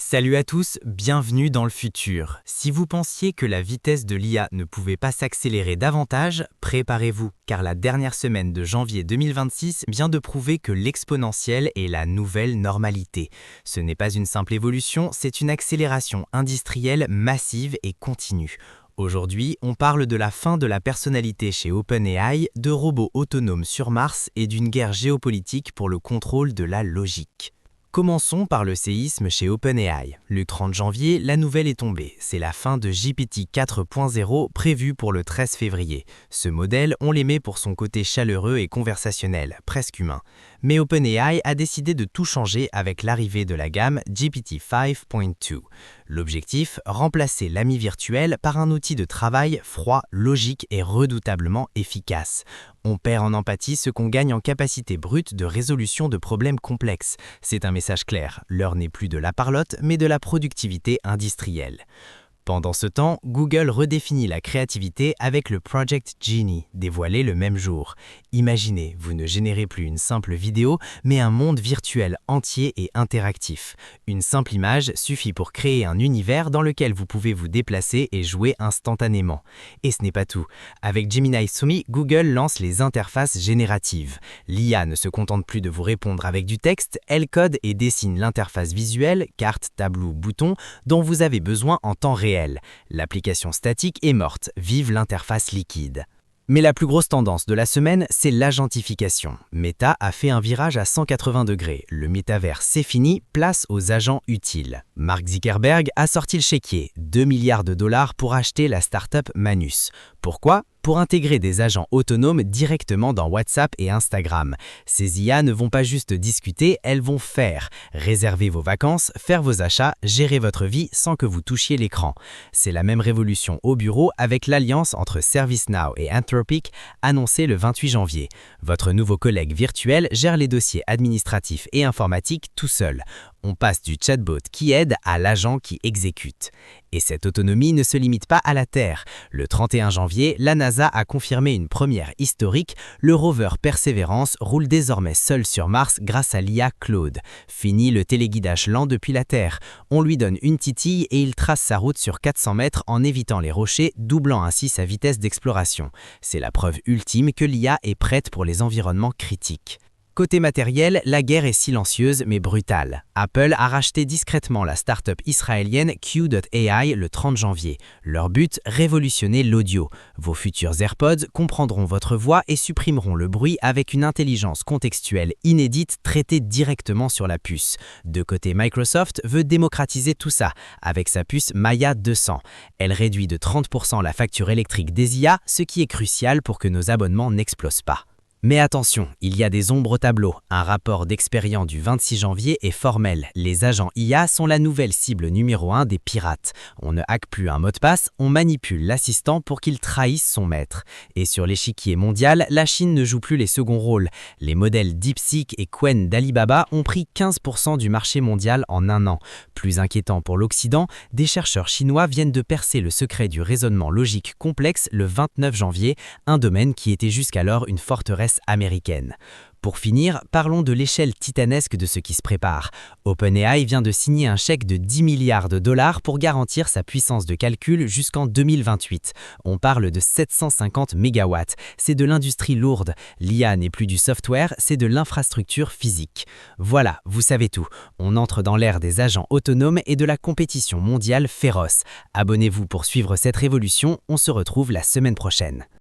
Salut à tous, bienvenue dans le futur. Si vous pensiez que la vitesse de l'IA ne pouvait pas s'accélérer davantage, préparez-vous, car la dernière semaine de janvier 2026 vient de prouver que l'exponentielle est la nouvelle normalité. Ce n'est pas une simple évolution, c'est une accélération industrielle massive et continue. Aujourd'hui, on parle de la fin de la personnalité chez OpenAI, de robots autonomes sur Mars et d'une guerre géopolitique pour le contrôle de la logique. Commençons par le séisme chez OpenAI. Le 30 janvier, la nouvelle est tombée. C'est la fin de GPT 4.0 prévue pour le 13 février. Ce modèle, on l'aimait pour son côté chaleureux et conversationnel, presque humain. Mais OpenAI a décidé de tout changer avec l'arrivée de la gamme GPT 5.2. L'objectif, remplacer l'ami virtuel par un outil de travail froid, logique et redoutablement efficace. On perd en empathie ce qu'on gagne en capacité brute de résolution de problèmes complexes. C'est un message clair, l'heure n'est plus de la parlotte, mais de la productivité industrielle. Pendant ce temps, Google redéfinit la créativité avec le Project Genie, dévoilé le même jour. Imaginez, vous ne générez plus une simple vidéo, mais un monde virtuel entier et interactif. Une simple image suffit pour créer un univers dans lequel vous pouvez vous déplacer et jouer instantanément. Et ce n'est pas tout. Avec Gemini Sumi, Google lance les interfaces génératives. L'IA ne se contente plus de vous répondre avec du texte, elle code et dessine l'interface visuelle, carte, tableau, bouton, dont vous avez besoin en temps réel. L'application statique est morte, vive l'interface liquide. Mais la plus grosse tendance de la semaine, c'est l'agentification. Meta a fait un virage à 180 degrés. Le métavers, c'est fini, place aux agents utiles. Mark Zuckerberg a sorti le chéquier, 2 milliards de dollars pour acheter la start-up Manus. Pourquoi ? Pour intégrer des agents autonomes directement dans WhatsApp et Instagram. Ces IA ne vont pas juste discuter, elles vont faire. Réserver vos vacances, faire vos achats, gérer votre vie sans que vous touchiez l'écran. C'est la même révolution au bureau avec l'alliance entre ServiceNow et Anthropic annoncée le 28 janvier. Votre nouveau collègue virtuel gère les dossiers administratifs et informatiques tout seul. On passe du chatbot qui aide à l'agent qui exécute. Et cette autonomie ne se limite pas à la Terre. Le 31 janvier, la NASA a confirmé une première historique. Le rover Perseverance roule désormais seul sur Mars grâce à l'IA Claude. Fini le téléguidage lent depuis la Terre. On lui donne une titille et il trace sa route sur 400 mètres en évitant les rochers, doublant ainsi sa vitesse d'exploration. C'est la preuve ultime que l'IA est prête pour les environnements critiques. Côté matériel, la guerre est silencieuse mais brutale. Apple a racheté discrètement la start-up israélienne Q.AI le 30 janvier. Leur but, révolutionner l'audio. Vos futurs AirPods comprendront votre voix et supprimeront le bruit avec une intelligence contextuelle inédite traitée directement sur la puce. De côté, Microsoft veut démocratiser tout ça avec sa puce Maya 200. Elle réduit de 30% la facture électrique des IA, ce qui est crucial pour que nos abonnements n'explosent pas. Mais attention, il y a des ombres au tableau. Un rapport d'Experian du 26 janvier est formel. Les agents IA sont la nouvelle cible numéro 1 des pirates. On ne hack plus un mot de passe, on manipule l'assistant pour qu'il trahisse son maître. Et sur l'échiquier mondial, la Chine ne joue plus les seconds rôles. Les modèles DeepSeek et Qwen d'Alibaba ont pris 15% du marché mondial en un an. Plus inquiétant pour l'Occident, des chercheurs chinois viennent de percer le secret du raisonnement logique complexe le 29 janvier, un domaine qui était jusqu'alors une forteresse américaine. Pour finir, parlons de l'échelle titanesque de ce qui se prépare. OpenAI vient de signer un chèque de 10 milliards de dollars pour garantir sa puissance de calcul jusqu'en 2028. On parle de 750 mégawatts. C'est de l'industrie lourde. L'IA n'est plus du software, c'est de l'infrastructure physique. Voilà, vous savez tout. On entre dans l'ère des agents autonomes et de la compétition mondiale féroce. Abonnez-vous pour suivre cette révolution. On se retrouve la semaine prochaine.